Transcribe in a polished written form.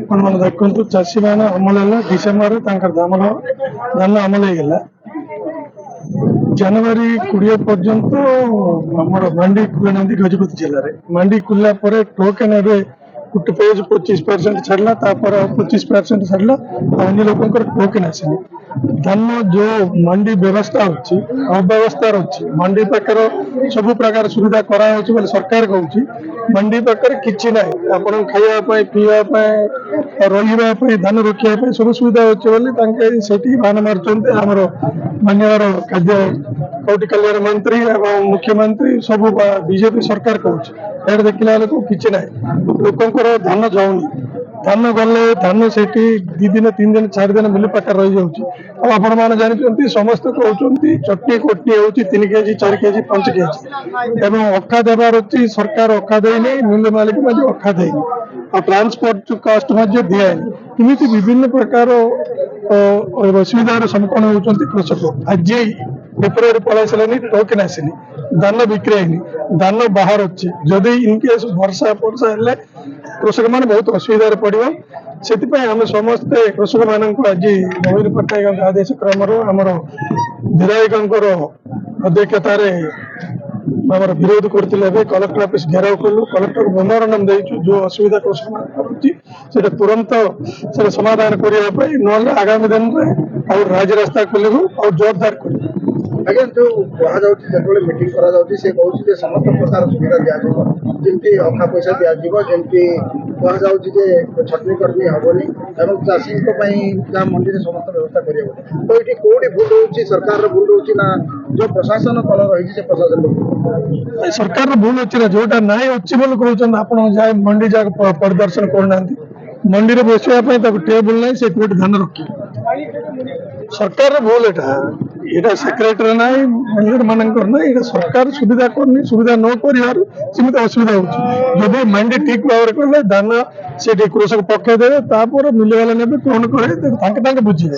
ఇప్పుడు మనం దక్కుంటూ ଚାଷୀ ମାନେ ଅମଳ ହେଲା ଡିସେମ୍ବରରେ ତାଙ୍କର ଧାନ ଅମଳ ହେଇଗଲା। ଜାନୁଆରୀ 20 ପର୍ଯ୍ୟନ୍ତ ଆମର ମଣ୍ଡି ଖୋଲିନାହାନ୍ତି ଗଜପତି ଜିଲ୍ଲାରେ। ମଣ୍ଡି ଖୋଲିଲା ପରେ ଟୋକେନ୍ ଏବେ ଗୋଟେ ପେଜ 25% ଛାଡ଼ିଲା, ତାପରେ 25% ଛାଡ଼ିଲା, ଅନ୍ୟ ଲୋକଙ୍କର ଟୋକେନ୍ ଆସିନି। ଧାନ ଯୋଉ ମଣ୍ଡି ବ୍ୟବସ୍ଥା ଅଛି ଅବ୍ୟବସ୍ଥାର ଅଛି। ମଣ୍ଡି ପାଖରେ ସବୁ ପ୍ରକାର ସୁବିଧା କରାଯାଉଛି ବୋଲି ସରକାର କହୁଛି, ମଣ୍ଡି ପାଖରେ କିଛି ନାହିଁ। ଆପଣ ଖାଇବା ପାଇଁ, ପିଇବା ପାଇଁ, ରହିବା ପାଇଁ, ଧାନ ରଖିବା ପାଇଁ ସବୁ ସୁବିଧା ଅଛି ବୋଲି ତାଙ୍କେ ସେଠି ବାହାନ ମାରୁଛନ୍ତି। ଆମର ମାନ୍ୟବର ଖାଦ୍ୟ କୌଟି କଲ୍ୟାଣ ମନ୍ତ୍ରୀ ଏବଂ ମୁଖ୍ୟମନ୍ତ୍ରୀ ସବୁ ବିଜେପି ସରକାର କହୁଛି। ଏଇଟା ଦେଖିଲା ବେଳକୁ କିଛି ନାହିଁ, ଲୋକଙ୍କର ଧାନ ଯାଉନି। ଧାନ ଗଲେ ଧାନ ସେଠି 2 ଦିନ 3 ଦିନ 4 ଦିନ ମିଲ ପାଖରେ ରହିଯାଉଛି। ଆଉ ଆପଣମାନେ ଜାଣିଛନ୍ତି ସମସ୍ତେ କହୁଛନ୍ତି ଚଟନି କୋଟନି ହେଉଛି 3 କେଜି 4 କେଜି 5 କେଜି ଏବଂ ଅଖା ଦେବାର ଅଛି। ସରକାର ଅଖା ଦେଇନି, ମିଲ ମାଲିକ ମଧ୍ୟ ଅଖା ଦେଇନି, ଆଉ ଟ୍ରାନ୍ସପୋର୍ଟ କଷ୍ଟ ମଧ୍ୟ ଦିଆହେଇନି। ଏମିତି ବିଭିନ୍ନ ପ୍ରକାର ଅସୁବିଧାର ସମ୍ମୁଖୀନ ହେଉଛନ୍ତି କୃଷକ। ଆଜି ଫେବୃଆରୀ ପଳେଇ ଆସିଲାନି, ଟୋକେନ୍ ଆସିନି, ଧାନ ବିକ୍ରି ହେଇନି, ଧାନ ବାହାର ଅଛି। ଯଦି ଇନକେସ୍ ବର୍ଷା ହେଲେ କୃଷକମାନେ ବହୁତ ଅସୁବିଧାରେ ପଡ଼ିବ। ସେଥିପାଇଁ ଆମେ ସମସ୍ତେ କୃଷକମାନଙ୍କୁ ଆଜି ନବୀନ ପଟ୍ଟନାୟକଙ୍କ ଆଦେଶ କ୍ରମରେ ଆମର ବିଧାୟକଙ୍କର ଅଧ୍ୟକ୍ଷତାରେ ଆମର ବିରୋଧ କରୁଥିଲେ। ଏବେ କଲେକ୍ଟର ଅଫିସ ଘେରାଉ କଲୁ, କଲେକ୍ଟର ମେମୋରାଣ୍ଡମ ଦେଇଛୁ। ଯୋଉ ଅସୁବିଧା କୃଷକମାନଙ୍କର ଅଛି ସେଟା ତୁରନ୍ତ ସେଟା ସମାଧାନ କରିବା ପାଇଁ, ନହେଲେ ଆଗାମୀ ଦିନରେ ଆଉ ରାଜରାସ୍ତା ଖୋଲିବୁ ଆଉ ଜୋରଦାର କରିବୁ। ଆଜ୍ଞା, ଯୋଉ କୁହାଯାଉଛି ଯେତେବେଳେ ମିଟିଂ କରାଯାଉଛି ସେ କହୁଛି ଯେ ସମସ୍ତ ପ୍ରକାର ସୁବିଧା ଦିଆଯିବ, ଯେମିତି ଅଖା ପଇସା ଦିଆଯିବ, ଯେମିତି କୁହାଯାଉଛି ଯେ ଛଟନି କଟନି ହବନି ଏବଂ ଚାଷୀଙ୍କ ପାଇଁ ଯାହା ମଣ୍ଡିରେ ସମସ୍ତ ବ୍ୟବସ୍ଥା କରିବାକୁ। ତ ଏଠି କୋଉଠି ଭୁଲ ରହୁଛି, ସରକାରର ଭୁଲ ରହୁଛି ନା ଯୋଉ ପ୍ରଶାସନ କଳ ରହିଛି ସେ ପ୍ରଶାସନ ସରକାରର ଭୁଲ ଅଛି ନା? ଯୋଉଟା ନାହିଁ ଅଛି ବୋଲି କହୁଛନ୍ତି। ଆପଣ ଯାଇ ମଣ୍ଡି ଯାକ ପରିଦର୍ଶନ କରୁନାହାନ୍ତି। ମଣ୍ଡିରେ ବସିବା ପାଇଁ ତାକୁ ଟେବୁଲ ନାହିଁ, ସେ କୋଉଠି ଧାନ ରଖିବ? ସରକାରର ଭୁଲ ଏଇଟା ସେକ୍ରେଟାରୀ ନାହିଁ, ମ୍ୟାନେଜର ମାନଙ୍କର ନାହିଁ। ଏଇଟା ସରକାର ସୁବିଧା କରୁନି, ସୁବିଧା ନ କରିବାରୁ ସେମିତି ଅସୁବିଧା ହଉଛି। ଯଦି ମଣ୍ଡି ଠିକ ଭାବରେ କଲେ ଧାନ ସେଠି କୃଷକ ପକେଇଦେବେ, ତାପରେ ମିଲିବାଲା ନେବେ, କଣ କରେ ତାଙ୍କେ ବୁଝିବେ।